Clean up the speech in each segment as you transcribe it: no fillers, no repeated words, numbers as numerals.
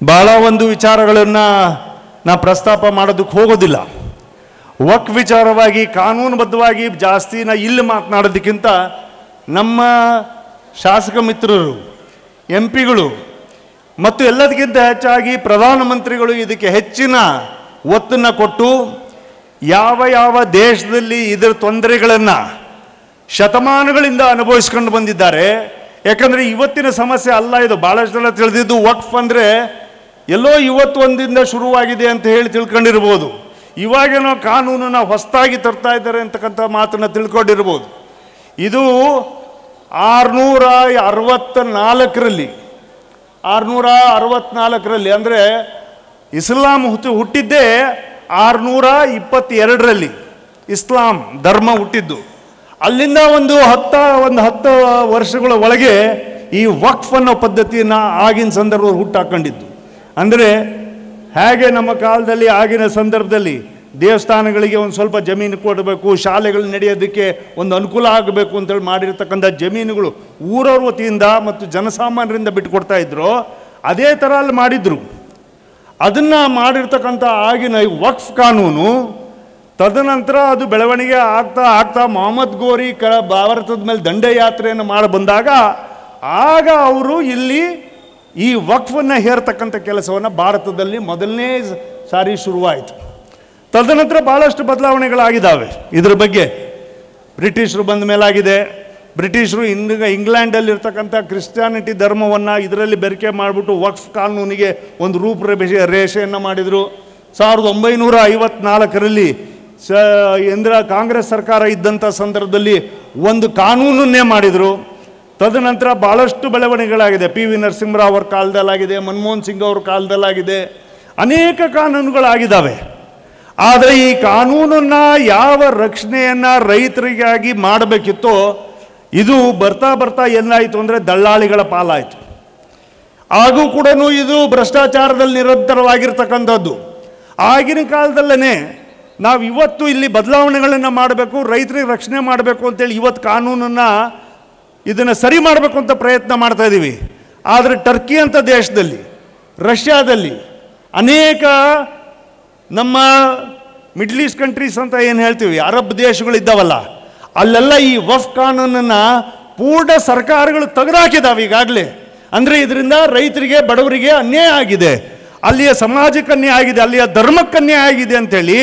ಭಾಳ ಒಂದು ವಿಚಾರಗಳನ್ನು ನಾ ಪ್ರಸ್ತಾಪ ಮಾಡೋದಕ್ಕೆ ಹೋಗೋದಿಲ್ಲ. ವಕ್ಫ್ ವಿಚಾರವಾಗಿ ಕಾನೂನುಬದ್ಧವಾಗಿ ಜಾಸ್ತಿ ನಾ ಇಲ್ಲಿ ಮಾತನಾಡೋದಕ್ಕಿಂತ ನಮ್ಮ ಶಾಸಕ ಮಿತ್ರರು, MP ಗಳು ಮತ್ತು ಎಲ್ಲದಕ್ಕಿಂತ ಹೆಚ್ಚಾಗಿ ಪ್ರಧಾನಮಂತ್ರಿಗಳು ಇದಕ್ಕೆ ಹೆಚ್ಚಿನ ಒತ್ತನ್ನು ಕೊಟ್ಟು ಯಾವ ಯಾವ ದೇಶದಲ್ಲಿ ಇದರ ತೊಂದರೆಗಳನ್ನು ಶತಮಾನಗಳಿಂದ ಅನುಭವಿಸ್ಕೊಂಡು ಬಂದಿದ್ದಾರೆ. ಯಾಕಂದರೆ ಇವತ್ತಿನ ಸಮಸ್ಯೆ ಅಲ್ಲ ಇದು. ಭಾಳಷ್ಟು ಜನ ತಿಳಿದಿದ್ದು ವಕ್ಫ್ ಅಂದರೆ ಎಲ್ಲೋ ಇವತ್ತು ಒಂದಿಂದ ಶುರುವಾಗಿದೆ ಅಂತ ಹೇಳಿ ತಿಳ್ಕೊಂಡಿರ್ಬೋದು. ಇವಾಗೇನೋ ಕಾನೂನನ್ನು ಹೊಸದಾಗಿ ತರ್ತಾ ಇದ್ದಾರೆ ಅಂತಕ್ಕಂಥ ಮಾತನ್ನು ತಿಳ್ಕೊಂಡಿರ್ಬೋದು. ಇದು 664ರಲ್ಲಿ ಅಂದರೆ ಇಸ್ಲಾಂ ಹುಟ್ಟಿದ್ದೇ 622ರಲ್ಲಿ ಇಸ್ಲಾಂ ಧರ್ಮ ಹುಟ್ಟಿದ್ದು. ಅಲ್ಲಿಂದ ಒಂದು 10 ವರ್ಷಗಳ ಒಳಗೆ ಈ ವಕ್ಫ್ ಅನ್ನೋ ಪದ್ಧತಿಯನ್ನು ಆಗಿನ ಸಂದರ್ಭದಲ್ಲಿ ಹುಟ್ಟಾಕೊಂಡಿದ್ದು. ಅಂದರೆ ಹೇಗೆ ನಮ್ಮ ಕಾಲದಲ್ಲಿ ಆಗಿನ ಸಂದರ್ಭದಲ್ಲಿ ದೇವಸ್ಥಾನಗಳಿಗೆ ಒಂದು ಸ್ವಲ್ಪ ಜಮೀನು ಕೊಡಬೇಕು, ಶಾಲೆಗಳು ನಡೆಯೋದಕ್ಕೆ ಒಂದು ಅನುಕೂಲ ಆಗಬೇಕು ಅಂತೇಳಿ ಮಾಡಿರ್ತಕ್ಕಂಥ ಜಮೀನುಗಳು ಊರವ್ರ ವತಿಯಿಂದ ಮತ್ತು ಜನಸಾಮಾನ್ಯರಿಂದ ಬಿಟ್ಟುಕೊಡ್ತಾ ಇದ್ರು. ಅದೇ ಥರ ಅಲ್ಲಿ ಮಾಡಿದ್ರು. ಅದನ್ನು ಮಾಡಿರ್ತಕ್ಕಂಥ ಆಗಿನ ವಕ್ಫ್ ಕಾನೂನು ತದನಂತರ ಅದು ಬೆಳವಣಿಗೆ ಆಗ್ತಾ ಮೊಹಮ್ಮದ್ ಗೋರಿ ಭಾರತದ ಮೇಲೆ ದಂಡಯಾತ್ರೆಯನ್ನು ಮಾಡಿ ಬಂದಾಗ ಆಗ ಅವರು ಇಲ್ಲಿ ಈ ವಕ್ಫನ್ನು ಹೇರ್ತಕ್ಕಂಥ ಕೆಲಸವನ್ನು ಭಾರತದಲ್ಲಿ ಮೊದಲನೇ ಸಾರಿ ಶುರುವಾಯಿತು. ತದನಂತರ ಭಾಳಷ್ಟು ಬದಲಾವಣೆಗಳಾಗಿದ್ದಾವೆ. ಇದ್ರ ಬಗ್ಗೆ ಬ್ರಿಟಿಷರು ಬಂದ ಮೇಲಾಗಿದೆ. ಬ್ರಿಟಿಷರು ಇಂಗ್ಲೆಂಡಲ್ಲಿರ್ತಕ್ಕಂಥ ಕ್ರಿಶ್ಚಿಯಾನಿಟಿ ಧರ್ಮವನ್ನು ಇದರಲ್ಲಿ ಬೆರಕೆ ಮಾಡಿಬಿಟ್ಟು ವಕ್ಫ್ ಕಾನೂನಿಗೆ ಒಂದು ರೂಪರೇಷೆಯನ್ನು ಮಾಡಿದರು. 1954ರಲ್ಲಿ ಕಾಂಗ್ರೆಸ್ ಸರ್ಕಾರ ಇದ್ದಂಥ ಸಂದರ್ಭದಲ್ಲಿ ಒಂದು ಕಾನೂನನ್ನೇ ಮಾಡಿದರು. ತದನಂತರ ಭಾಳಷ್ಟು ಬೆಳವಣಿಗೆಗಳಾಗಿದೆ. PV ನರಸಿಂಹರಾವ್ ಅವ್ರ ಕಾಲದಲ್ಲಾಗಿದೆ, ಮನಮೋಹನ್ ಸಿಂಗ್ ಅವ್ರ ಕಾಲದಲ್ಲಾಗಿದೆ, ಅನೇಕ ಕಾನೂನುಗಳಾಗಿದ್ದಾವೆ. ಆದರೆ ಈ ಕಾನೂನನ್ನು ಯಾವ ರಕ್ಷಣೆಯನ್ನು ರೈತರಿಗಾಗಿ ಮಾಡಬೇಕಿತ್ತೋ ಇದು ಬರ್ತಾ ಏನಾಯಿತು ಅಂದರೆ ದಳ್ಳಾಳಿಗಳ ಪಾಲಾಯಿತು. ಹಾಗೂ ಕೂಡ ಇದು ಭ್ರಷ್ಟಾಚಾರದಲ್ಲಿ ನಿರಂತರವಾಗಿರ್ತಕ್ಕಂಥದ್ದು. ಆಗಿನ ಕಾಲದಲ್ಲೇ ನಾವು ಇವತ್ತು ಇಲ್ಲಿ ಬದಲಾವಣೆಗಳನ್ನು ಮಾಡಬೇಕು, ರೈತರಿಗೆ ರಕ್ಷಣೆ ಮಾಡಬೇಕು ಅಂತೇಳಿ ಇವತ್ತು ಕಾನೂನನ್ನು ಇದನ್ನು ಸರಿ ಮಾಡಬೇಕು ಅಂತ ಪ್ರಯತ್ನ ಮಾಡ್ತಾ ಇದ್ದೀವಿ. ಆದರೆ ಟರ್ಕಿ ಅಂತ ದೇಶದಲ್ಲಿ, ರಷ್ಯಾದಲ್ಲಿ, ಅನೇಕ ನಮ್ಮ ಮಿಡ್ಲ್ ಈಸ್ಟ್ ಕಂಟ್ರೀಸ್ ಅಂತ ಏನು ಹೇಳ್ತೀವಿ, ಅರಬ್ ದೇಶಗಳಿದ್ದಾವಲ್ಲ, ಅಲ್ಲೆಲ್ಲ ಈ ವಕ್ಫ್ ಕಾನೂನನ್ನು ಪೂರ್ಣ ಸರ್ಕಾರಗಳು ತೆಗೆದುಹಾಕಿದಾವೆ ಈಗಾಗಲೇ. ಅಂದರೆ ಇದರಿಂದ ರೈತರಿಗೆ, ಬಡವರಿಗೆ ಅನ್ಯಾಯ ಆಗಿದೆ, ಅಲ್ಲಿಯ ಸಮಾಜಕ್ಕೆ ಅನ್ಯಾಯ ಆಗಿದೆ, ಅಲ್ಲಿಯ ಧರ್ಮಕ್ಕೆ ಅನ್ಯಾಯ ಆಗಿದೆ ಅಂಥೇಳಿ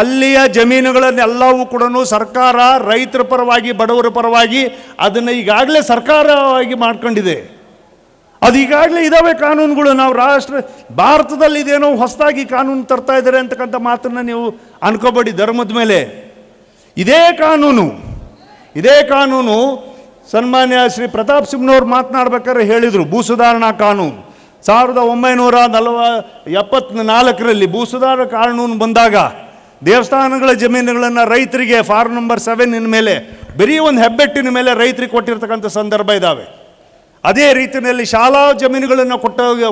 ಅಲ್ಲಿಯ ಜಮೀನುಗಳನ್ನೆಲ್ಲವೂ ಕೂಡ ಸರ್ಕಾರ ರೈತರ ಪರವಾಗಿ, ಬಡವರ ಪರವಾಗಿ ಅದನ್ನು ಈಗಾಗಲೇ ಸರ್ಕಾರವಾಗಿ ಮಾಡ್ಕೊಂಡಿದೆ. ಅದು ಈಗಾಗಲೇ ಇದ್ದಾವೆ ಕಾನೂನುಗಳು. ನಾವು ಭಾರತದಲ್ಲಿ ಇದೇನೋ ಹೊಸದಾಗಿ ಕಾನೂನು ತರ್ತಾ ಇದ್ದಾರೆ ಅಂತಕ್ಕಂಥ ಮಾತನ್ನು ನೀವು ಅನ್ಕೋಬೇಡಿ. ಧರ್ಮದ ಮೇಲೆ ಇದೇ ಕಾನೂನು ಸನ್ಮಾನ್ಯ ಶ್ರೀ ಪ್ರತಾಪ್ ಸಿಂಹನವ್ರು ಮಾತನಾಡ್ಬೇಕಾದ್ರೆ ಹೇಳಿದರು. ಭೂ ಸುಧಾರಣಾ ಕಾನೂನು 1974ರಲ್ಲಿ ಭೂ ಸುಧಾರಣಾ ಕಾನೂನು ಬಂದಾಗ ದೇವಸ್ಥಾನಗಳ ಜಮೀನುಗಳನ್ನು ರೈತರಿಗೆ ಫಾರ್ಮ್ ನಂಬರ್ 7 ಮೇಲೆ ಬರೀ ಒಂದು ಹೆಬ್ಬೆಟ್ಟಿನ ಮೇಲೆ ರೈತರಿಗೆ ಕೊಟ್ಟಿರ್ತಕ್ಕಂಥ ಸಂದರ್ಭ ಇದ್ದಾವೆ. ಅದೇ ರೀತಿಯಲ್ಲಿ ಶಾಲಾ ಜಮೀನುಗಳನ್ನು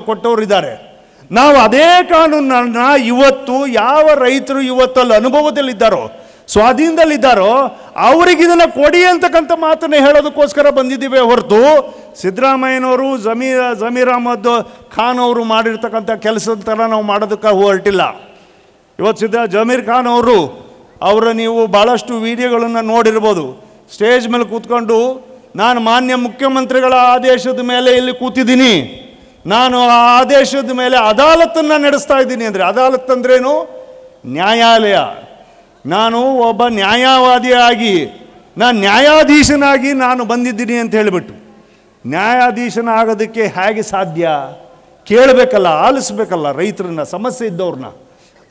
ಕೊಟ್ಟವರಿದ್ದಾರೆ. ನಾವು ಅದೇ ಕಾನೂನನ್ನು ಇವತ್ತು ಯಾವ ರೈತರು ಇವತ್ತಲ್ಲಿ ಅನುಭವದಲ್ಲಿದ್ದಾರೋ, ಸ್ವಾಧೀನದಲ್ಲಿದ್ದಾರೋ ಅವ್ರಿಗೆ ಇದನ್ನು ಕೊಡಿ ಅಂತಕ್ಕಂಥ ಮಾತನ್ನು ಹೇಳೋದಕ್ಕೋಸ್ಕರ ಬಂದಿದ್ದೀವಿ ಹೊರತು ಸಿದ್ದರಾಮಯ್ಯನವರು ಜಮೀರ್ ಅಹಮದ್ ಖಾನ್ ಅವರು ಮಾಡಿರ್ತಕ್ಕಂಥ ಕೆಲಸದ ಥರ ನಾವು ಮಾಡೋದಕ್ಕೆ ಹೊರಟಿಲ್ಲ. ಇವತ್ತು ಜಮೀರ್ ಖಾನ್ ಅವರ ನೀವು ಭಾಳಷ್ಟು ವಿಡಿಯೋಗಳನ್ನು ನೋಡಿರ್ಬೋದು. ಸ್ಟೇಜ್ ಮೇಲೆ ಕೂತ್ಕೊಂಡು ನಾನು ಮಾನ್ಯ ಮುಖ್ಯಮಂತ್ರಿಗಳ ಆದೇಶದ ಮೇಲೆ ಇಲ್ಲಿ ಕೂತಿದ್ದೀನಿ, ನಾನು ಆ ಆದೇಶದ ಮೇಲೆ ಅದಾಲತನ್ನು ನಡೆಸ್ತಾ ಇದ್ದೀನಿ ಅಂದರೆ, ಅದಾಲತ್ ಅಂದ್ರೇನು? ನ್ಯಾಯಾಲಯ. ನಾನು ಒಬ್ಬ ನ್ಯಾಯವಾದಿಯಾಗಿ, ನಾನು ನ್ಯಾಯಾಧೀಶನಾಗಿ ನಾನು ಬಂದಿದ್ದೀನಿ ಅಂತ ಹೇಳಿಬಿಟ್ಟು ನ್ಯಾಯಾಧೀಶನ ಆಗೋದಕ್ಕೆ ಹೇಗೆ ಸಾಧ್ಯ? ಕೇಳಬೇಕಲ್ಲ, ಆಲಿಸ್ಬೇಕಲ್ಲ, ರೈತರನ್ನ, ಸಮಸ್ಯೆ ಇದ್ದವ್ರನ್ನ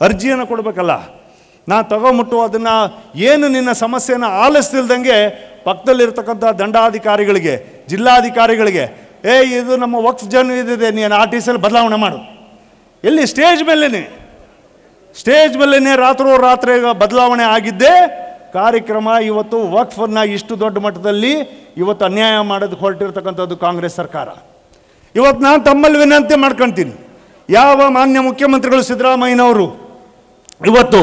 ಅರ್ಜಿಯನ್ನು ಕೊಡಬೇಕಲ್ಲ. ನಾನು ತಗೊಂಬಿಟ್ಟು ಅದನ್ನು ಏನು ನಿನ್ನ ಸಮಸ್ಯೆಯನ್ನು ಆಲಿಸ್ತಿಲ್ದಂಗೆ ಪಕ್ಕದಲ್ಲಿರ್ತಕ್ಕಂಥ ದಂಡಾಧಿಕಾರಿಗಳಿಗೆ, ಜಿಲ್ಲಾಧಿಕಾರಿಗಳಿಗೆ, ಇದು ನಮ್ಮ ವಕ್ಫ್ ಜನ ಇದಿದೆ, ನೀನು RTCಲ್ಲಿ ಬದಲಾವಣೆ ಮಾಡು. ಎಲ್ಲಿ? ಸ್ಟೇಜ್ ಮೇಲೇ ರಾತ್ರಿ ಬದಲಾವಣೆ ಆಗಿದ್ದೇ ಕಾರ್ಯಕ್ರಮ. ಇವತ್ತು ವಕ್ಫನ್ನು ಇಷ್ಟು ದೊಡ್ಡ ಮಟ್ಟದಲ್ಲಿ ಇವತ್ತು ಅನ್ಯಾಯ ಮಾಡೋದಕ್ಕೆ ಹೊರಟಿರ್ತಕ್ಕಂಥದ್ದು ಕಾಂಗ್ರೆಸ್ ಸರ್ಕಾರ. ಇವತ್ತು ನಾನು ತಮ್ಮಲ್ಲಿ ವಿನಂತಿ ಮಾಡ್ಕೊಳ್ತೀನಿ, ಯಾವ ಮಾನ್ಯ ಮುಖ್ಯಮಂತ್ರಿಗಳು ಸಿದ್ದರಾಮಯ್ಯನವರು ಇವತ್ತು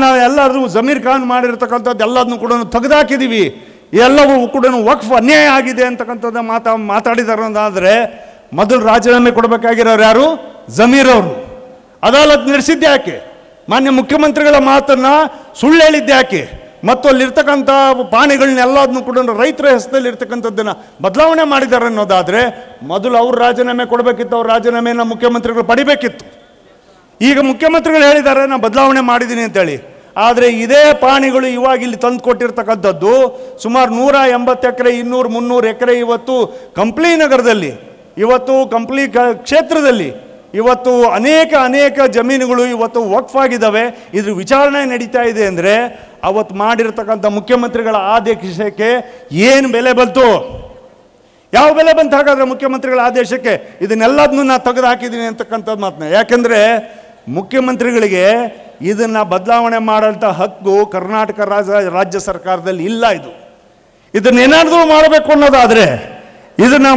ನಾವು ಎಲ್ಲರೂ ಜಮೀರ್ ಖಾನ್ ಮಾಡಿರ್ತಕ್ಕಂಥದ್ದು ಎಲ್ಲದನ್ನು ಕೂಡ ತೆಗೆದುಹಾಕಿದ್ದೀವಿ, ಎಲ್ಲವೂ ಕೂಡ ವಕ್ಫ್ ಅನ್ಯಾಯ ಆಗಿದೆ ಅಂತಕ್ಕಂಥದ್ದು ಮಾತಾಡಿದಾರೆ. ಅಂದರೆ ಮೊದಲು ರಾಜೀನಾಮೆ ಕೊಡಬೇಕಾಗಿರೋರು ಯಾರು? ಜಮೀರ್ ಅವರು. ಅದಾಲತ್ ನಡೆಸಿದ್ದೆ ಯಾಕೆ? ಮಾನ್ಯ ಮುಖ್ಯಮಂತ್ರಿಗಳ ಮಾತನ್ನು ಸುಳ್ಳು ಹೇಳಿದ್ದೆ ಯಾಕೆ? ಮತ್ತು ಅಲ್ಲಿರ್ತಕ್ಕಂಥ ಪಾಣಿಗಳನ್ನೆಲ್ಲದನ್ನು ಕೂಡ ರೈತರ ಹೆಸರಲ್ಲಿ ಇರ್ತಕ್ಕಂಥದ್ದನ್ನು ಬದಲಾವಣೆ ಮಾಡಿದ್ದಾರೆ ಅನ್ನೋದಾದರೆ ಮೊದಲು ಅವ್ರು ರಾಜೀನಾಮೆ ಕೊಡಬೇಕಿತ್ತು, ಅವ್ರ ರಾಜೀನಾಮೆಯನ್ನು ಮುಖ್ಯಮಂತ್ರಿಗಳು ಪಡಿಬೇಕಿತ್ತು. ಈಗ ಮುಖ್ಯಮಂತ್ರಿಗಳು ಹೇಳಿದ್ದಾರೆ ನಾನು ಬದಲಾವಣೆ ಮಾಡಿದ್ದೀನಿ ಅಂತೇಳಿ. ಆದರೆ ಇದೇ ಪಾಣಿಗಳು ಇವಾಗ ಇಲ್ಲಿ ತಂದು ಕೊಟ್ಟಿರ್ತಕ್ಕಂಥದ್ದು ಸುಮಾರು 180 ಎಕರೆ 200-300 ಎಕರೆ ಇವತ್ತು ಕಂಪ್ಲಿ ನಗರದಲ್ಲಿ, ಇವತ್ತು ಕಂಪ್ಲಿ ಕ್ಷೇತ್ರದಲ್ಲಿ ಇವತ್ತು ಅನೇಕ ಜಮೀನುಗಳು ಇವತ್ತು ವಕ್ಫ್ ಆಗಿದ್ದಾವೆ. ಇದ್ರ ವಿಚಾರಣೆ ನಡೀತಾ ಇದೆ ಅಂದರೆ ಅವತ್ತು ಮಾಡಿರ್ತಕ್ಕಂಥ ಮುಖ್ಯಮಂತ್ರಿಗಳ ಆದೇಶಕ್ಕೆ ಏನು ಬೆಲೆ ಬಂತು? ಯಾವ ಬೆಲೆ ಬಂತು ಹಾಗಾದರೆ ಮುಖ್ಯಮಂತ್ರಿಗಳ ಆದೇಶಕ್ಕೆ? ಇದನ್ನೆಲ್ಲದನ್ನು ನಾನು ತೆಗೆದು ಹಾಕಿದ್ದೀನಿ ಅಂತಕ್ಕಂಥದ್ದು ಮಾತನ್ನ. ಯಾಕೆಂದರೆ ಮುಖ್ಯಮಂತ್ರಿಗಳಿಗೆ ಇದನ್ನು ಬದಲಾವಣೆ ಮಾಡೋಂಥ ಹಕ್ಕು ಕರ್ನಾಟಕ ರಾಜ್ಯ ಸರ್ಕಾರದಲ್ಲಿ ಇಲ್ಲ. ಇದನ್ನೇನಾದರೂ ಮಾಡಬೇಕು ಅನ್ನೋದಾದರೆ, ಇದನ್ನು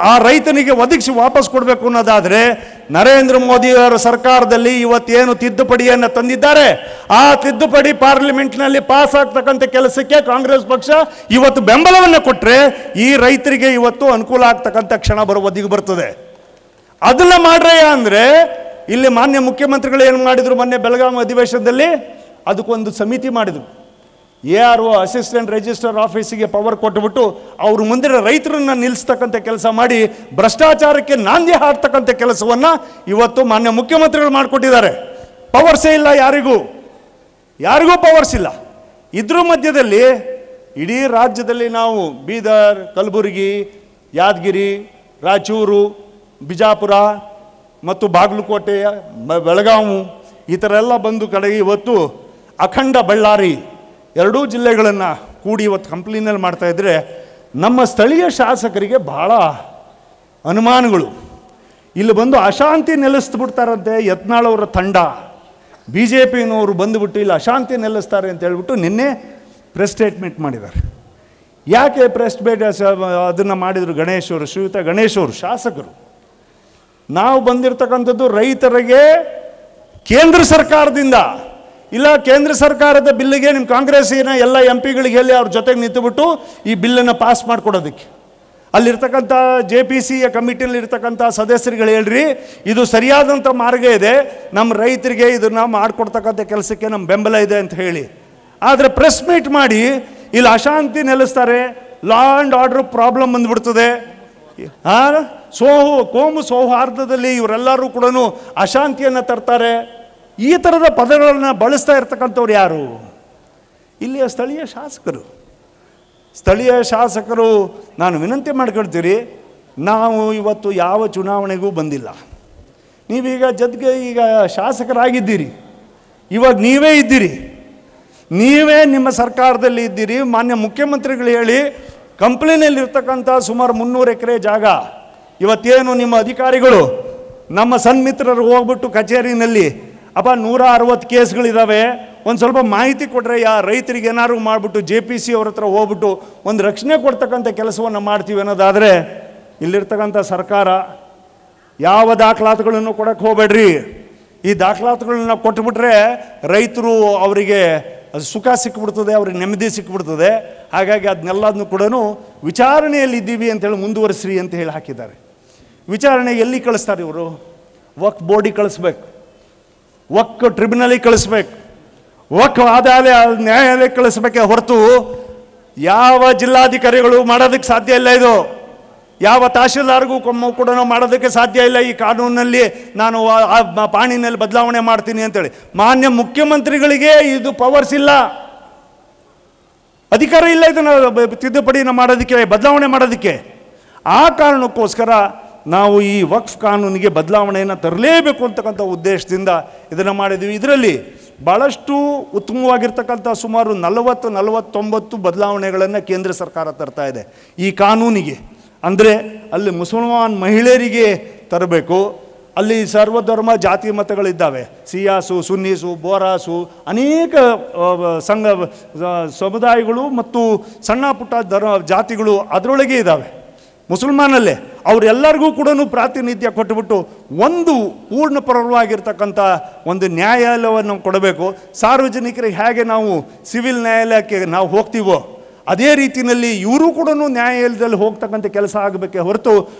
ಆ ರೈತನಿಗೆ ಒದಗಿಸಿ ವಾಪಸ್ ಕೊಡಬೇಕು ಅನ್ನೋದಾದರೆ ನರೇಂದ್ರ ಮೋದಿಯವರ ಸರ್ಕಾರದಲ್ಲಿ ಇವತ್ತೇನು ತಿದ್ದುಪಡಿಯನ್ನು ತಂದಿದ್ದಾರೆ ಆ ತಿದ್ದುಪಡಿ ಪಾರ್ಲಿಮೆಂಟ್ನಲ್ಲಿ ಪಾಸ್ ಆಗ್ತಕ್ಕಂಥ ಕೆಲಸಕ್ಕೆ ಕಾಂಗ್ರೆಸ್ ಪಕ್ಷ ಇವತ್ತು ಬೆಂಬಲವನ್ನು ಕೊಟ್ಟರೆ ಈ ರೈತರಿಗೆ ಇವತ್ತು ಅನುಕೂಲ ಆಗ್ತಕ್ಕಂಥ ಕ್ಷಣ ಒದಗಿ ಬರ್ತದೆ. ಅದನ್ನು ಮಾಡ್ರಯ್ಯ ಅಂದರೆ ಇಲ್ಲಿ ಮಾನ್ಯ ಮುಖ್ಯಮಂತ್ರಿಗಳು ಏನು ಮಾಡಿದರು? ಮೊನ್ನೆ ಬೆಳಗಾವಿ ಅಧಿವೇಶನದಲ್ಲಿ ಅದಕ್ಕೊಂದು ಸಮಿತಿ ಮಾಡಿದರು. ARO ಅಸಿಸ್ಟೆಂಟ್ ರಿಜಿಸ್ಟರ್ ಆಫೀಸಿಗೆ ಪವರ್ ಕೊಟ್ಟುಬಿಟ್ಟು ಅವರು ಮುಂದಿನ ರೈತರನ್ನ ನಿಲ್ಲಿಸ್ತಕ್ಕಂಥ ಕೆಲಸ ಮಾಡಿ ಭ್ರಷ್ಟಾಚಾರಕ್ಕೆ ನಾಂದಿ ಹಾಡ್ತಕ್ಕಂಥ ಕೆಲಸವನ್ನು ಇವತ್ತು ಮಾನ್ಯ ಮುಖ್ಯಮಂತ್ರಿಗಳು ಮಾಡಿಕೊಟ್ಟಿದ್ದಾರೆ. ಪವರ್ಸೇ ಇಲ್ಲ, ಯಾರಿಗೂ ಪವರ್ಸ್ ಇಲ್ಲ. ಇದ್ರ ಮಧ್ಯದಲ್ಲಿ ಇಡೀ ರಾಜ್ಯದಲ್ಲಿ ನಾವು ಬೀದರ್, ಕಲಬುರಗಿ, ಯಾದಗಿರಿ, ರಾಯಚೂರು, ಬಿಜಾಪುರ ಮತ್ತು ಬಾಗಲಕೋಟೆ, ಬೆಳಗಾವಿ ಈ ಥರ ಎಲ್ಲ ಬಂದು ಕಡೆಗೆ ಇವತ್ತು ಅಖಂಡ ಬಳ್ಳಾರಿ ಎರಡೂ ಜಿಲ್ಲೆಗಳನ್ನು ಕೂಡಿ ಇವತ್ತು ಕಂಪ್ನಿನಲ್ಲಿ ಮಾಡ್ತಾಯಿದ್ರೆ ನಮ್ಮ ಸ್ಥಳೀಯ ಶಾಸಕರಿಗೆ ಭಾಳ ಅನುಮಾನಗಳು. ಇಲ್ಲಿ ಬಂದು ಅಶಾಂತಿ ನೆಲೆಸ್ಬಿಡ್ತಾರಂತೆ ಯತ್ನಾಳ್ ಅವರ ತಂಡ, BJPನವರು ಬಂದುಬಿಟ್ಟು ಇಲ್ಲಿ ಅಶಾಂತಿ ನೆಲೆಸ್ತಾರೆ ಅಂತ ಹೇಳ್ಬಿಟ್ಟು ನಿನ್ನೆ ಪ್ರೆಸ್ ಸ್ಟೇಟ್ಮೆಂಟ್ ಮಾಡಿದ್ದಾರೆ. ಯಾಕೆ ಪ್ರೆಸ್ ಅದನ್ನು ಮಾಡಿದರು? ಶ್ರೀಯುತ ಗಣೇಶ್ ಅವರು ಶಾಸಕರು, ನಾವು ಬಂದಿರತಕ್ಕಂಥದ್ದು ರೈತರಿಗೆ ಕೇಂದ್ರ ಸರ್ಕಾರದಿಂದ ಇಲ್ಲ, ಕೇಂದ್ರ ಸರ್ಕಾರದ ಬಿಲ್ಲಿಗೆ ನಿಮ್ಮ ಕಾಂಗ್ರೆಸ್ಸಿನ ಎಲ್ಲ MP ಗಳಿಗೆ ಹೇಳಿ ಅವ್ರ ಜೊತೆಗೆ ನಿಂತುಬಿಟ್ಟು ಈ ಬಿಲ್ಲನ್ನು ಪಾಸ್ ಮಾಡಿಕೊಡೋದಕ್ಕೆ. ಅಲ್ಲಿರ್ತಕ್ಕಂಥ JPCಯ ಕಮಿಟಿಯಲ್ಲಿ ಇರ್ತಕ್ಕಂಥ ಸದಸ್ಯರುಗಳು ಹೇಳ್ರಿ ಇದು ಸರಿಯಾದಂಥ ಮಾರ್ಗ ಇದೆ, ನಮ್ಮ ರೈತರಿಗೆ ಇದನ್ನು ಮಾಡಿಕೊಡ್ತಕ್ಕಂಥ ಕೆಲಸಕ್ಕೆ ನಮ್ಮ ಬೆಂಬಲ ಇದೆ ಅಂತ ಹೇಳಿ. ಆದರೆ ಪ್ರೆಸ್ ಮೀಟ್ ಮಾಡಿ ಇಲ್ಲಿ ಅಶಾಂತಿ ನೆಲೆಸ್ತಾರೆ, ಲಾ ಆ್ಯಂಡ್ ಆರ್ಡರ್ ಪ್ರಾಬ್ಲಮ್ ಬಂದುಬಿಡ್ತದೆ, ಕೋಮು ಸೌಹಾರ್ದದಲ್ಲಿ ಇವರೆಲ್ಲರೂ ಕೂಡ ಅಶಾಂತಿಯನ್ನು ತರ್ತಾರೆ. ಈ ಥರದ ಪದಗಳನ್ನು ಬಳಸ್ತಾ ಇರ್ತಕ್ಕಂಥವ್ರು ಯಾರು? ಇಲ್ಲಿಯ ಸ್ಥಳೀಯ ಶಾಸಕರು ನಾನು ವಿನಂತಿ ಮಾಡ್ಕೊಳ್ತೀರಿ, ನಾವು ಇವತ್ತು ಯಾವ ಚುನಾವಣೆಗೂ ಬಂದಿಲ್ಲ. ನೀವೀಗ ಈಗ ಶಾಸಕರಾಗಿದ್ದೀರಿ, ಇವಾಗ ನೀವೇ ಇದ್ದೀರಿ, ನೀವೇ ನಿಮ್ಮ ಸರ್ಕಾರದಲ್ಲಿ ಇದ್ದೀರಿ. ಮಾನ್ಯ ಮುಖ್ಯಮಂತ್ರಿಗಳು ಹೇಳಿ ಕಂಪ್ನಿನಲ್ಲಿರ್ತಕ್ಕಂಥ ಸುಮಾರು 300 ಎಕರೆ ಜಾಗ ಇವತ್ತೇನು ನಿಮ್ಮ ಅಧಿಕಾರಿಗಳು ನಮ್ಮ ಸನ್ಮಿತ್ರರು ಹೋಗ್ಬಿಟ್ಟು ಕಚೇರಿನಲ್ಲಿ 160 ಕೇಸ್ಗಳಿದ್ದಾವೆ, ಒಂದು ಸ್ವಲ್ಪ ಮಾಹಿತಿ ಕೊಟ್ಟರೆ ರೈತರಿಗೆ ಏನಾದ್ರು ಮಾಡಿಬಿಟ್ಟು JPC ಅವ್ರ ಹತ್ರ ಹೋಗ್ಬಿಟ್ಟು ಒಂದು ರಕ್ಷಣೆ ಕೊಡ್ತಕ್ಕಂಥ ಕೆಲಸವನ್ನು ಮಾಡ್ತೀವಿ ಅನ್ನೋದಾದರೆ ಇಲ್ಲಿರ್ತಕ್ಕಂಥ ಸರ್ಕಾರ ಯಾವ ದಾಖಲಾತಿಗಳನ್ನು ಕೊಡೋಕ್ಕೆ ಹೋಗಬೇಡ್ರಿ. ಈ ದಾಖಲಾತಿಗಳನ್ನ ಕೊಟ್ಟುಬಿಟ್ರೆ ರೈತರು ಅವರಿಗೆ ಸುಖ ಸಿಕ್ಕಿಬಿಡ್ತದೆ, ಅವ್ರಿಗೆ ನೆಮ್ಮದಿ ಸಿಕ್ಕಿಬಿಡ್ತದೆ. ಹಾಗಾಗಿ ಅದನ್ನೆಲ್ಲದನ್ನು ಕೂಡ ವಿಚಾರಣೆಯಲ್ಲಿ ಇದ್ದೀವಿ ಅಂತೇಳಿ ಮುಂದುವರಿಸ್ರಿ ಅಂತ ಹೇಳಿ ಹಾಕಿದ್ದಾರೆ. ವಿಚಾರಣೆ ಎಲ್ಲಿ ಕಳಿಸ್ತಾರೆ ಇವರು? ವಕ್ಫ್ ಬೋರ್ಡಿಗೆ ಕಳಿಸ್ಬೇಕು, ವಕ್ಫ್ ಟ್ರಿಬ್ಯುನಲಿಗೆ ಕಳಿಸ್ಬೇಕು, ವಕ್ಫ್ ನ್ಯಾಯಾಲಯಕ್ಕೆ ಕಳಿಸ್ಬೇಕೆ ಹೊರತು ಯಾವ ಜಿಲ್ಲಾಧಿಕಾರಿಗಳು ಮಾಡೋದಕ್ಕೆ ಸಾಧ್ಯ ಇಲ್ಲ. ಇದು ಯಾವ ತಹಶೀಲ್ದಾರ್ಗೂ ಕೂಡ ಮಾಡೋದಕ್ಕೆ ಸಾಧ್ಯ ಇಲ್ಲ. ಈ ಕಾನೂನಲ್ಲಿ ನಾನು ಪಾಣಿನಲ್ಲಿ ಬದಲಾವಣೆ ಮಾಡ್ತೀನಿ ಅಂತೇಳಿ ಮಾನ್ಯ ಮುಖ್ಯಮಂತ್ರಿಗಳಿಗೆ ಇದು ಪವರ್ಸ್ ಇಲ್ಲ, ಅಧಿಕಾರ ಇಲ್ಲ ಇದನ್ನು ತಿದ್ದುಪಡಿನ ಮಾಡೋದಕ್ಕೆ, ಬದಲಾವಣೆ ಮಾಡೋದಕ್ಕೆ. ಆ ಕಾರಣಕ್ಕೋಸ್ಕರ ನಾವು ಈ ವಕ್ಫ್ ಕಾನೂನಿಗೆ ಬದಲಾವಣೆಯನ್ನು ತರಲೇಬೇಕು ಅಂತಕ್ಕಂಥ ಉದ್ದೇಶದಿಂದ ಇದನ್ನು ಮಾಡಿದ್ದೀವಿ. ಇದರಲ್ಲಿ ಭಾಳಷ್ಟು ಉತ್ತಮವಾಗಿರ್ತಕ್ಕಂಥ ಸುಮಾರು 40-49 ಬದಲಾವಣೆಗಳನ್ನು ಕೇಂದ್ರ ಸರ್ಕಾರ ತರ್ತಾ ಇದೆ ಈ ಕಾನೂನಿಗೆ. ಅಂದರೆ ಅಲ್ಲಿ ಮುಸಲ್ಮಾನ್ ಮಹಿಳೆಯರಿಗೆ ತರಬೇಕು, ಅಲ್ಲಿ ಸರ್ವಧರ್ಮ ಜಾತಿ ಮತಗಳಿದ್ದಾವೆ, ಸಿಯಾಸು, ಸುನ್ನೀಸು, ಬೋರಾಸು, ಅನೇಕ ಸಮುದಾಯಗಳು ಮತ್ತು ಸಣ್ಣ ಪುಟ್ಟ ಜಾತಿಗಳು ಅದರೊಳಗೆ ಇದ್ದಾವೆ ಮುಸಲ್ಮಾನಲ್ಲೇ. ಅವರೆಲ್ಲರಿಗೂ ಕೂಡ ಪ್ರಾತಿನಿಧ್ಯ ಕೊಟ್ಟುಬಿಟ್ಟು ಒಂದು ಪೂರ್ಣಪರವಾಗಿರ್ತಕ್ಕಂಥ ಒಂದು ನ್ಯಾಯಾಲಯವನ್ನು ಕೊಡಬೇಕು. ಸಾರ್ವಜನಿಕರಿಗೆ ಹೇಗೆ ನಾವು ಸಿವಿಲ್ ನ್ಯಾಯಾಲಯಕ್ಕೆ ನಾವು ಹೋಗ್ತೀವೋ ಅದೇ ರೀತಿಯಲ್ಲಿ ಇವರು ಕೂಡ ನ್ಯಾಯಾಲಯದಲ್ಲಿ ಹೋಗ್ತಕ್ಕಂಥ ಕೆಲಸ ಆಗಬೇಕೆ ಹೊರತು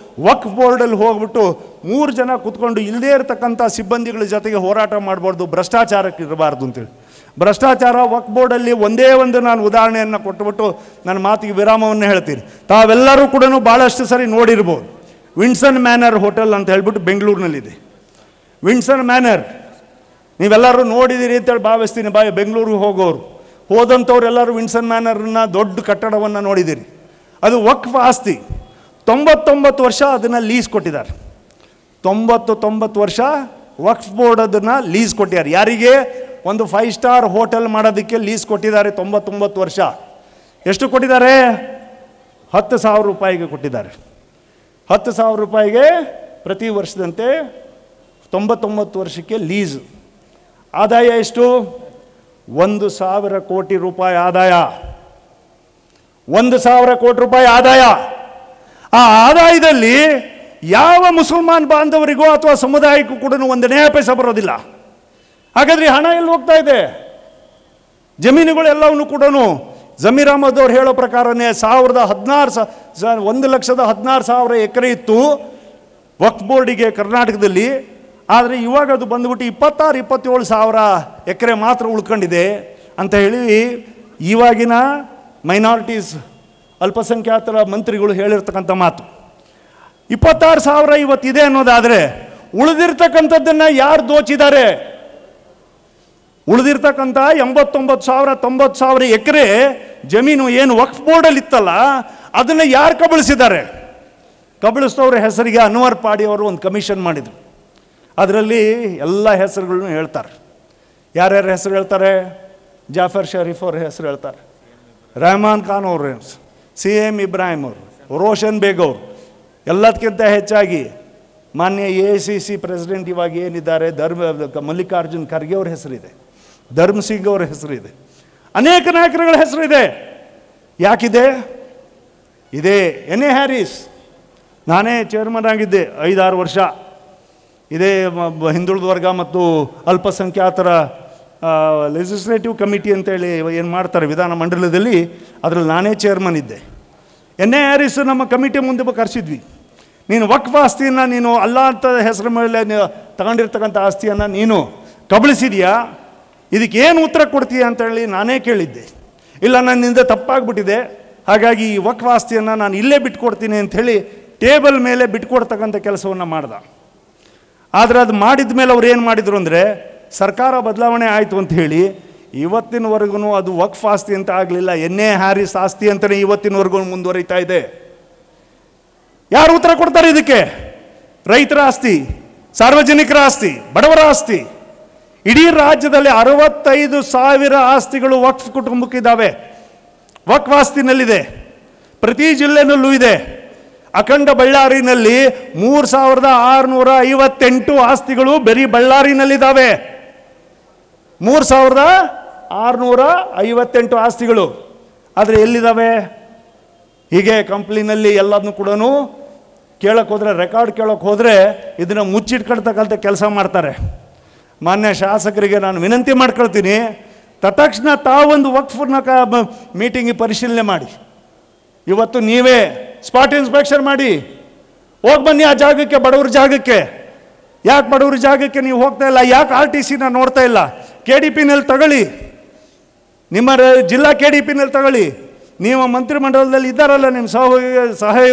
ವಕ್ಫ್ ಬೋರ್ಡಲ್ಲಿ ಹೋಗ್ಬಿಟ್ಟು 3 ಜನ ಕೂತ್ಕೊಂಡು ಇಲ್ಲದೇ ಇರತಕ್ಕಂಥ ಸಿಬ್ಬಂದಿಗಳ ಜೊತೆಗೆ ಹೋರಾಟ ಮಾಡಬಾರ್ದು, ಭ್ರಷ್ಟಾಚಾರಕ್ಕೆ ಇರಬಾರ್ದು ಅಂತೇಳಿ. ಭ್ರಷ್ಟಾಚಾರ ವಕ್ಫ್ ಬೋರ್ಡಲ್ಲಿ ಒಂದೇ ಒಂದು ನಾನು ಉದಾಹರಣೆಯನ್ನು ಕೊಟ್ಟುಬಿಟ್ಟು ನನ್ನ ಮಾತಿಗೆ ವಿರಾಮವನ್ನು ಹೇಳ್ತೀನಿ. ತಾವೆಲ್ಲರೂ ಕೂಡ ಭಾಳಷ್ಟು ಸರಿ ನೋಡಿರ್ಬೋದು, ವಿನ್ಸನ್ ಮ್ಯಾನರ್ ಹೋಟೆಲ್ ಅಂತ ಹೇಳ್ಬಿಟ್ಟು ಬೆಂಗಳೂರಿನಲ್ಲಿದೆ. ವಿನ್ಸನ್ ಮ್ಯಾನರ್ ನೀವೆಲ್ಲರೂ ನೋಡಿದ್ದೀರಿ ಅಂತೇಳಿ ಭಾವಿಸ್ತೀನಿ. ಬೆಂಗಳೂರಿಗೆ ಹೋಗೋರು ಹೋದಂಥವ್ರೆಲ್ಲರೂ ವಿನ್ಸನ್ ಮ್ಯಾನರ್ನ ದೊಡ್ಡ ಕಟ್ಟಡವನ್ನು ನೋಡಿದ್ದೀರಿ. ಅದು ವಕ್ಫ್ ಆಸ್ತಿ. 99 ವರ್ಷ ಅದನ್ನು ಲೀಸ್ ಕೊಟ್ಟಿದ್ದಾರೆ. 99 ವರ್ಷ ವಕ್ಫ್ ಬೋರ್ಡ್ ಅದನ್ನು ಲೀಸ್ ಕೊಟ್ಟಿದ್ದಾರೆ. ಯಾರಿಗೆ? ಒಂದು 5 ಸ್ಟಾರ್ ಹೋಟೆಲ್ ಮಾಡೋದಕ್ಕೆ ಲೀಸ್ ಕೊಟ್ಟಿದ್ದಾರೆ. 99 ವರ್ಷ. ಎಷ್ಟು ಕೊಟ್ಟಿದ್ದಾರೆ? 10,000 ರೂಪಾಯಿಗೆ ಕೊಟ್ಟಿದ್ದಾರೆ. 10,000 ರೂಪಾಯಿಗೆ ಪ್ರತಿ ವರ್ಷದಂತೆ 99 ವರ್ಷಕ್ಕೆ ಲೀಸ್. ಆದಾಯ ಎಷ್ಟು? 1,000 ಕೋಟಿ ರೂಪಾಯಿ ಆದಾಯ. 1,000 ಕೋಟಿ ರೂಪಾಯಿ ಆದಾಯ. ಆ ಆದಾಯದಲ್ಲಿ ಯಾವ ಮುಸಲ್ಮಾನ್ ಬಾಂಧವರಿಗೋ ಅಥವಾ ಸಮುದಾಯಕ್ಕೂ ಕೂಡ ಒಂದು ನ್ಯಾಯ ಪೈಸೆ ಬರೋದಿಲ್ಲ. ಹಾಗಾದ್ರೆ ಹಣ ಎಲ್ಲಿ ಹೋಗ್ತಾ ಇದೆ? ಜಮೀನುಗಳೆಲ್ಲವನ್ನೂ ಕೂಡ ಜಮೀರ್ ಅಹಮದ್ ಅವ್ರು ಹೇಳೋ ಪ್ರಕಾರನೇ 1,16,000 ಎಕರೆ ಇತ್ತು ವಕ್ಫ್ ಬೋರ್ಡಿಗೆ ಕರ್ನಾಟಕದಲ್ಲಿ. ಆದರೆ ಇವಾಗ ಅದು ಬಂದುಬಿಟ್ಟು 26-27,000 ಎಕರೆ ಮಾತ್ರ ಉಳ್ಕೊಂಡಿದೆ ಅಂತ ಹೇಳಿ ಇವಾಗಿನ ಮೈನಾರಿಟೀಸ್ ಅಲ್ಪಸಂಖ್ಯಾತರ ಮಂತ್ರಿಗಳು ಹೇಳಿರ್ತಕ್ಕಂಥ ಮಾತು. 26,000 ಇವತ್ತಿದೆ ಅನ್ನೋದಾದರೆ ಉಳಿದಿರ್ತಕ್ಕಂಥದ್ದನ್ನು ಯಾರು ದೋಚಿದ್ದಾರೆ? ಉಳಿದಿರ್ತಕ್ಕಂಥ 89,000-90,000 ಎಕರೆ ಜಮೀನು ಏನು ವಕ್ಫ್ ಬೋರ್ಡಲ್ಲಿ ಇತ್ತಲ್ಲ, ಅದನ್ನು ಯಾರು ಕಬಳಿಸಿದ್ದಾರೆ? ಕಬಳಿಸಿದವ್ರ ಹೆಸರಿಗೆ ಅನ್ವರ್ ಪಾಡಿ ಅವರು ಒಂದು ಕಮಿಷನ್ ಮಾಡಿದರು. ಅದರಲ್ಲಿ ಎಲ್ಲ ಹೆಸರುಗಳನ್ನು ಹೇಳ್ತಾರೆ. ಯಾರ್ಯಾರ ಹೆಸರು ಹೇಳ್ತಾರೆ? ಜಾಫರ್ ಶರೀಫ್ ಅವ್ರ ಹೆಸರು ಹೇಳ್ತಾರೆ, ರೆಹಮಾನ್ ಖಾನ್ ಅವರು, CM ಇಬ್ರಾಹಿಂ ಅವರು, ರೋಷನ್ ಬೇಗ್ ಅವರು, ಎಲ್ಲದಕ್ಕಿಂತ ಹೆಚ್ಚಾಗಿ ಮಾನ್ಯ AICC ಪ್ರೆಸಿಡೆಂಟ್ ಇವಾಗ ಏನಿದ್ದಾರೆ ಮಲ್ಲಿಕಾರ್ಜುನ್ ಖರ್ಗೆ ಅವ್ರ ಹೆಸರಿದೆ, ಧರ್ಮ್ ಸಿಂಗ್ ಅವರ ಹೆಸರಿದೆ, ಅನೇಕ ನಾಯಕರುಗಳ ಹೆಸರಿದೆ. ಯಾಕಿದೆ? ಇದೇ NA ಹ್ಯಾರಿಸ್. ನಾನೇ ಚೇರ್ಮನ್ ಆಗಿದ್ದೆ 5-6 ವರ್ಷ. ಇದೇ ಹಿಂದುಳಿದ ವರ್ಗ ಮತ್ತು ಅಲ್ಪಸಂಖ್ಯಾತರ ಲೆಜಿಸ್ಲೇಟಿವ್ ಕಮಿಟಿ ಅಂತೇಳಿ ಏನು ಮಾಡ್ತಾರೆ ವಿಧಾನ ಮಂಡಲದಲ್ಲಿ, ಅದರಲ್ಲಿ ನಾನೇ ಚೇರ್ಮನ್ ಇದ್ದೆ. NA ಹ್ಯಾರಿಸ್ ನಮ್ಮ ಕಮಿಟಿ ಮುಂದೆ ಕರೆಸಿದ್ವಿ. ನೀನು ವಕ್ಫ್ ಆಸ್ತಿಯನ್ನು ನೀನು ಅಲ್ಲ ಅಂತ ಹೆಸರು ಮೇಲೆ ತಗೊಂಡಿರ್ತಕ್ಕಂಥ ಆಸ್ತಿಯನ್ನು ನೀನು ಕಬಳಿಸಿದೆಯಾ, ಇದಕ್ಕೇನು ಉತ್ತರ ಕೊಡ್ತೀಯ ಅಂತೇಳಿ ನಾನೇ ಕೇಳಿದ್ದೆ. ಇಲ್ಲ, ನನ್ನಿಂದ ತಪ್ಪಾಗ್ಬಿಟ್ಟಿದೆ, ಹಾಗಾಗಿ ಈ ವಕ್ಫ್ ಆಸ್ತಿಯನ್ನು ನಾನು ಇಲ್ಲೇ ಬಿಟ್ಕೊಡ್ತೀನಿ ಅಂಥೇಳಿ ಟೇಬಲ್ ಮೇಲೆ ಬಿಟ್ಕೊಡ್ತಕ್ಕಂಥ ಕೆಲಸವನ್ನು ಮಾಡ್ದ. ಆದರೆ ಅದು ಮಾಡಿದ ಮೇಲೆ ಅವ್ರು ಏನು ಮಾಡಿದರು ಅಂದರೆ, ಸರ್ಕಾರ ಬದಲಾವಣೆ ಆಯಿತು ಅಂತ ಹೇಳಿ ಇವತ್ತಿನವರೆಗೂ ಅದು ವಕ್ಫ್ ಆಸ್ತಿ ಅಂತ ಆಗಲಿಲ್ಲ, NA ಹ್ಯಾರಿಸ್ ಆಸ್ತಿ ಅಂತಲೇ ಇವತ್ತಿನವರೆಗೂ ಮುಂದುವರಿತಾ ಇದೆ. ಯಾರು ಉತ್ತರ ಕೊಡ್ತಾರೆ ಇದಕ್ಕೆ? ರೈತರ ಆಸ್ತಿ, ಸಾರ್ವಜನಿಕರ ಆಸ್ತಿ, ಬಡವರ ಆಸ್ತಿ. ಇಡೀ ರಾಜ್ಯದಲ್ಲಿ 65,000 ಆಸ್ತಿಗಳು ವಕ್ಫ್ ಕುಟುಂಬಕ್ಕಿದ್ದಾವೆ, ವಕ್ಫ್ ಆಸ್ತಿನಲ್ಲಿದೆ. ಪ್ರತಿ ಜಿಲ್ಲೆನಲ್ಲೂ ಇದೆ. ಅಖಂಡ ಬಳ್ಳಾರಿನಲ್ಲಿ 3,658 ಆಸ್ತಿಗಳು ಬರೀ ಬಳ್ಳಾರಿನಲ್ಲಿದ್ದಾವೆ. 3,658 ಆಸ್ತಿಗಳು. ಆದರೆ ಎಲ್ಲಿದ್ದಾವೆ? ಹೀಗೆ ಕಂಪ್ನಿನಲ್ಲಿ ಎಲ್ಲದನ್ನು ಕೂಡ ಕೇಳಕ್ಕೆ ಹೋದರೆ, ರೆಕಾರ್ಡ್ ಕೇಳೋಕ್ಕೆ ಹೋದರೆ ಇದನ್ನು ಮುಚ್ಚಿಟ್ಕೊಳ್ತಕ್ಕಂಥ ಕೆಲಸ ಮಾಡ್ತಾರೆ. ಮಾನ್ಯ ಶಾಸಕರಿಗೆ ನಾನು ವಿನಂತಿ ಮಾಡ್ಕೊಳ್ತೀನಿ, ತತ್ಕ್ಷಣ ತಾವೊಂದು ವಕ್ಫ್ನ ಮೀಟಿಂಗಿಗೆ ಪರಿಶೀಲನೆ ಮಾಡಿ. ಇವತ್ತು ನೀವೇ ಸ್ಪಾಟ್ ಇನ್ಸ್ಪೆಕ್ಷನ್ ಮಾಡಿ ಹೋಗಿ ಬನ್ನಿ ಆ ಜಾಗಕ್ಕೆ, ಬಡವ್ರ ಜಾಗಕ್ಕೆ. ಯಾಕೆ ಬಡವ್ರ ಜಾಗಕ್ಕೆ ನೀವು ಹೋಗ್ತಾ ಇಲ್ಲ? ಯಾಕೆ RTCನ ನೋಡ್ತಾ ಇಲ್ಲ? KDPನಲ್ಲಿ ತಗೊಳ್ಳಿ, ನಿಮ್ಮ ಜಿಲ್ಲಾ KDPನಲ್ಲಿ ತಗೊಳ್ಳಿ. ನೀವು ಮಂತ್ರಿಮಂಡಲದಲ್ಲಿ ಇದ್ದಾರಲ್ಲ, ನಿಮ್ಮ ಸಹಾಯ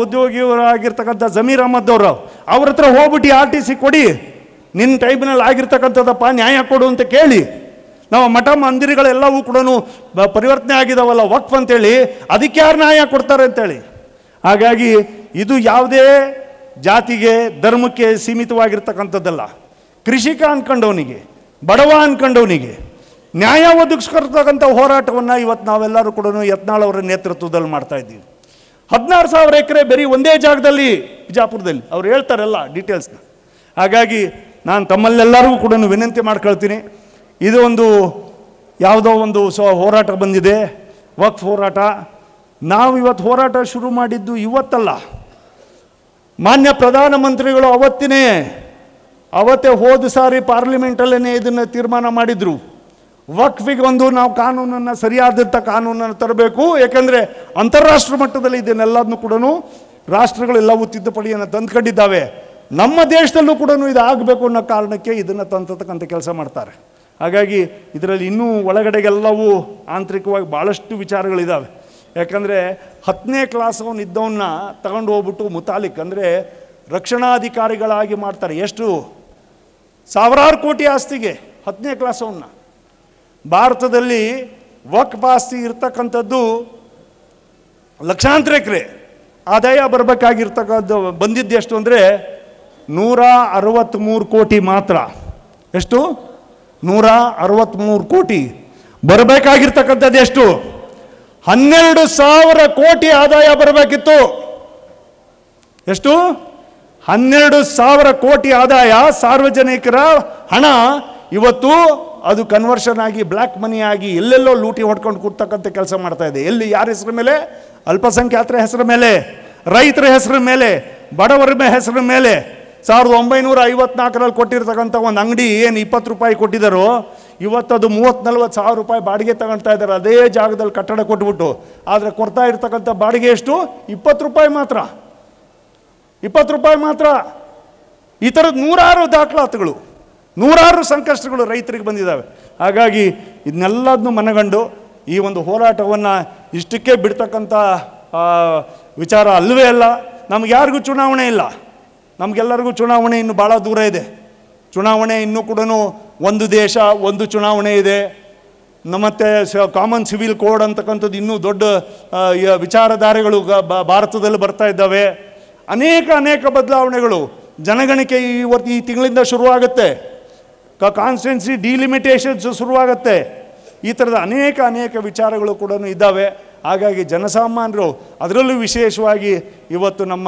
ಉದ್ಯೋಗಿಯವರಾಗಿರ್ತಕ್ಕಂಥ ಜಮೀರ್ ಅಹಮದ್ ಅವರು, ಅವ್ರ ಹತ್ರ ಹೋಗ್ಬಿಟ್ಟು RTC ಕೊಡಿ, ನಿನ್ನ ಟೈಮ್ನಲ್ಲಿ ಆಗಿರ್ತಕ್ಕಂಥದ್ದಪ್ಪ, ನ್ಯಾಯ ಕೊಡು ಅಂತ ಕೇಳಿ. ನಾವು ಮಠ ಮಂದಿರಗಳೆಲ್ಲವೂ ಕೂಡ ಪರಿವರ್ತನೆ ಆಗಿದಾವಲ್ಲ ವಕ್ಫ್ ಅಂತೇಳಿ, ಅದಕ್ಕೆ ಯಾರು ನ್ಯಾಯ ಕೊಡ್ತಾರೆ ಅಂತೇಳಿ. ಹಾಗಾಗಿ ಇದು ಯಾವುದೇ ಜಾತಿಗೆ ಧರ್ಮಕ್ಕೆ ಸೀಮಿತವಾಗಿರ್ತಕ್ಕಂಥದ್ದಲ್ಲ. ಕೃಷಿಕ ಅಂದ್ಕೊಂಡವನಿಗೆ, ಬಡವ ಅಂದ್ಕೊಂಡವನಿಗೆ ನ್ಯಾಯ ಒದಗಿಸ್ಕೊಡ್ತಕ್ಕಂಥ ಹೋರಾಟವನ್ನು ಇವತ್ತು ನಾವೆಲ್ಲರೂ ಕೂಡ ಯತ್ನಾಳ್ ಅವರ ನೇತೃತ್ವದಲ್ಲಿ ಮಾಡ್ತಾ ಇದ್ದೀವಿ. 16,000 ಎಕರೆ ಬರೀ ಒಂದೇ ಜಾಗದಲ್ಲಿ ಬಿಜಾಪುರದಲ್ಲಿ, ಅವ್ರು ಹೇಳ್ತಾರಲ್ಲ ಡೀಟೇಲ್ಸ್ನ. ಹಾಗಾಗಿ ನಾನು ತಮ್ಮಲ್ಲೆಲ್ಲರಿಗೂ ಕೂಡ ವಿನಂತಿ ಮಾಡ್ಕೊಳ್ತೀನಿ, ಇದು ಒಂದು ಯಾವುದೋ ಒಂದು ಹೋರಾಟ ಬಂದಿದೆ, ವಕ್ಫ್ ಹೋರಾಟ. ನಾವು ಇವತ್ತು ಹೋರಾಟ ಶುರು ಮಾಡಿದ್ದು ಇವತ್ತಲ್ಲ. ಮಾನ್ಯ ಪ್ರಧಾನಮಂತ್ರಿಗಳು ಅವತ್ತೇ ಹೋದ ಸಾರಿ ಪಾರ್ಲಿಮೆಂಟಲ್ಲೇ ಇದನ್ನು ತೀರ್ಮಾನ ಮಾಡಿದರು. ವಕ್ಫಿಗೆ ಒಂದು ನಾವು ಕಾನೂನನ್ನು ಸರಿಯಾದಂಥ ಕಾನೂನನ್ನು ತರಬೇಕು. ಯಾಕೆಂದರೆ ಅಂತಾರಾಷ್ಟ್ರ ಮಟ್ಟದಲ್ಲಿ ಇದನ್ನೆಲ್ಲದನ್ನು ಕೂಡ ರಾಷ್ಟ್ರಗಳೆಲ್ಲವೂ ತಿದ್ದುಪಡಿಯನ್ನು ತಂದುಕೊಂಡಿದ್ದಾವೆ. ನಮ್ಮ ದೇಶದಲ್ಲೂ ಕೂಡ ಇದು ಆಗಬೇಕು ಅನ್ನೋ ಕಾರಣಕ್ಕೆ ಇದನ್ನು ತಂತಕ್ಕಂಥ ಕೆಲಸ ಮಾಡ್ತಾರೆ. ಹಾಗಾಗಿ ಇದರಲ್ಲಿ ಇನ್ನೂ ಒಳಗಡೆಗೆಲ್ಲವೂ ಆಂತರಿಕವಾಗಿ ಭಾಳಷ್ಟು ವಿಚಾರಗಳಿದ್ದಾವೆ. ಯಾಕಂದರೆ 10ನೇ ಕ್ಲಾಸ್ ಇದ್ದವನ್ನ ತಗೊಂಡು ಹೋಗ್ಬಿಟ್ಟು ಮುತಾಲಿಕ್ ಅಂದರೆ ರಕ್ಷಣಾಧಿಕಾರಿಗಳಾಗಿ ಮಾಡ್ತಾರೆ. ಎಷ್ಟು ಸಾವಿರಾರು ಕೋಟಿ ಆಸ್ತಿಗೆ 10ನೇ ಕ್ಲಾಸ್ ಅವನ್ನ. ಭಾರತದಲ್ಲಿ ವಕ್ಫ್ ಆಸ್ತಿ ಇರ್ತಕ್ಕಂಥದ್ದು ಲಕ್ಷಾಂತರ ಎಕರೆ ಆದಾಯ ಬರಬೇಕಾಗಿರ್ತಕ್ಕಂಥ ಬಂದಿದ್ದು ಎಷ್ಟು ಅಂದರೆ 163 ಕೋಟಿ ಮಾತ್ರ. ಎಷ್ಟು? 163 ಕೋಟಿ. ಬರಬೇಕಾಗಿರ್ತಕ್ಕಂಥದ್ದು ಎಷ್ಟು? 12,000 ಕೋಟಿ ಆದಾಯ ಬರಬೇಕಿತ್ತು. ಎಷ್ಟು? 12,000 ಕೋಟಿ ಆದಾಯ ಸಾರ್ವಜನಿಕರ ಹಣ ಇವತ್ತು ಅದು ಕನ್ವರ್ಷನ್ ಆಗಿ ಬ್ಲ್ಯಾಕ್ ಮನಿ ಆಗಿ ಎಲ್ಲೆಲ್ಲೋ ಲೂಟಿ ಹೊಡ್ಕೊಂಡು ಕೊಡ್ತಕ್ಕಂಥ ಕೆಲಸ ಮಾಡ್ತಾ ಇದೆ. ಎಲ್ಲಿ ಯಾರ ಹೆಸರ ಮೇಲೆ? ಅಲ್ಪಸಂಖ್ಯಾತರ ಹೆಸರ ಮೇಲೆ, ರೈತರ ಹೆಸರ ಮೇಲೆ, ಬಡವರ ಹೆಸರ ಮೇಲೆ. 1954ರಲ್ಲಿ ಕೊಟ್ಟಿರ್ತಕ್ಕಂಥ ಒಂದು ಅಂಗಡಿ ಏನು 20 ರೂಪಾಯಿ ಕೊಟ್ಟಿದ್ದಾರೋ ಇವತ್ತದು 30-40 ಸಾವಿರ ರೂಪಾಯಿ ಬಾಡಿಗೆ ತಗೊಳ್ತಾ ಇದ್ದಾರೆ. ಅದೇ ಜಾಗದಲ್ಲಿ ಕಟ್ಟಡ ಕೊಟ್ಬಿಟ್ಟು. ಆದರೆ ಕೊಡ್ತಾ ಇರ್ತಕ್ಕಂಥ ಬಾಡಿಗೆ ಎಷ್ಟು? 20 ರೂಪಾಯಿ ಮಾತ್ರ. 20 ರೂಪಾಯಿ ಮಾತ್ರ. ಈ ಥರದ ನೂರಾರು ದಾಖಲಾತಿಗಳು, ನೂರಾರು ಸಂಕಷ್ಟಗಳು ರೈತರಿಗೆ ಬಂದಿದ್ದಾವೆ. ಹಾಗಾಗಿ ಇದನ್ನೆಲ್ಲದನ್ನು ಮನಗಂಡು ಈ ಒಂದು ಹೋರಾಟವನ್ನು ಇಷ್ಟಕ್ಕೆ ಬಿಡ್ತಕ್ಕಂಥ ವಿಚಾರ ಅಲ್ಲವೇ ಅಲ್ಲ. ನಮ್ಗೆ ಯಾರಿಗೂ ಚುನಾವಣೆ ಇಲ್ಲ. ನಮಗೆಲ್ಲರಿಗೂ ಚುನಾವಣೆ ಇನ್ನು ಭಾಳ ದೂರ ಇದೆ. ಚುನಾವಣೆ ಇನ್ನೂ ಕೂಡ ಒಂದು ದೇಶ ಒಂದು ಚುನಾವಣೆ ಇದೆ. ಮತ್ತು ಕಾಮನ್ ಸಿವಿಲ್ ಕೋಡ್ ಅಂತಕ್ಕಂಥದ್ದು ಇನ್ನೂ ದೊಡ್ಡ ವಿಚಾರಧಾರೆಗಳು ಭಾರತದಲ್ಲಿ ಬರ್ತಾ ಇದ್ದಾವೆ. ಅನೇಕ ಬದಲಾವಣೆಗಳು. ಜನಗಣತಿ ಈ ತಿಂಗಳಿಂದ ಶುರುವಾಗುತ್ತೆ. ಕಾನ್ಸ್ಟಿಟ್ಯೂನ್ಸಿ ಡಿಲಿಮಿಟೇಷನ್ಸ್ ಶುರುವಾಗುತ್ತೆ. ಈ ಥರದ ಅನೇಕ ವಿಚಾರಗಳು ಕೂಡ ಇದ್ದಾವೆ. ಹಾಗಾಗಿ ಜನಸಾಮಾನ್ಯರು, ಅದರಲ್ಲೂ ವಿಶೇಷವಾಗಿ ಇವತ್ತು ನಮ್ಮ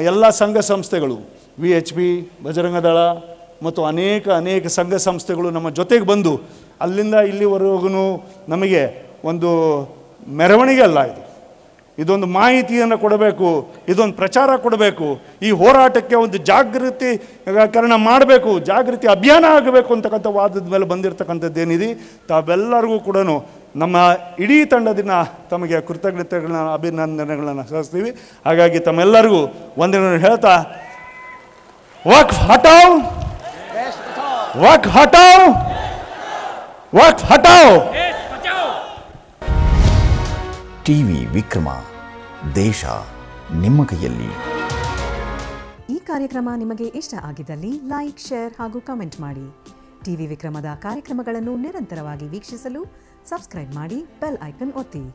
ಎಲ್ಲ ಸಂಘ ಸಂಸ್ಥೆಗಳು, VHP, ಬಜರಂಗದಳ ಮತ್ತು ಅನೇಕ ಸಂಘ ಸಂಸ್ಥೆಗಳು ನಮ್ಮ ಜೊತೆಗೆ ಬಂದು ಅಲ್ಲಿಂದ ಇಲ್ಲಿವರೆಗೂ ನಮಗೆ ಒಂದು ಮೆರವಣಿಗೆ ಅಲ್ಲ, ಇದೊಂದು ಮಾಹಿತಿಯನ್ನು ಕೊಡಬೇಕು, ಇದೊಂದು ಪ್ರಚಾರ ಕೊಡಬೇಕು, ಈ ಹೋರಾಟಕ್ಕೆ ಒಂದು ಜಾಗೃತೀಕರಣ ಮಾಡಬೇಕು, ಜಾಗೃತಿ ಅಭಿಯಾನ ಆಗಬೇಕು ಅಂತಕ್ಕಂಥ ವಾದದ ಮೇಲೆ ಬಂದಿರತಕ್ಕಂಥದ್ದೇನಿದೆ. ತಾವೆಲ್ಲರಿಗೂ ಕೂಡ ನಮ್ಮ ಇಡೀ ತಂಡದಿಂದ ತಮಗೆ ಕೃತಜ್ಞತೆಗಳನ್ನ ಅಭಿನಂದನೆಗಳನ್ನು ಸಲ್ಲಿಸ್ತೀವಿ. ಹಾಗಾಗಿ ತಮ್ಮೆಲ್ಲರಿಗೂ ಒಂದಿನ ಹೇಳ್ತಾ ವಕ್ಫ್ ಹಟಾವ್, ವಕ್ಫ್ ಹಟಾವ್, ವಕ್ಫ್ ಹಟಾವ್. ಟಿವಿ ವಿಕ್ರಮ, ದೇಶ ನಿಮ್ಮ ಕೈಯಲ್ಲಿ. ಈ ಕಾರ್ಯಕ್ರಮ ನಿಮಗೆ ಇಷ್ಟ ಆಗಿದ್ದಲ್ಲಿ ಲೈಕ್, ಶೇರ್ ಹಾಗೂ ಕಮೆಂಟ್ ಮಾಡಿ. ಟಿವಿ ವಿಕ್ರಮದ ಕಾರ್ಯಕ್ರಮಗಳನ್ನು ನಿರಂತರವಾಗಿ ವೀಕ್ಷಿಸಲು ಸಬ್ಸ್ಕ್ರೈಬ್ ಮಾಡಿ, ಬೆಲ್ ಐಕನ್ ಒತ್ತಿ.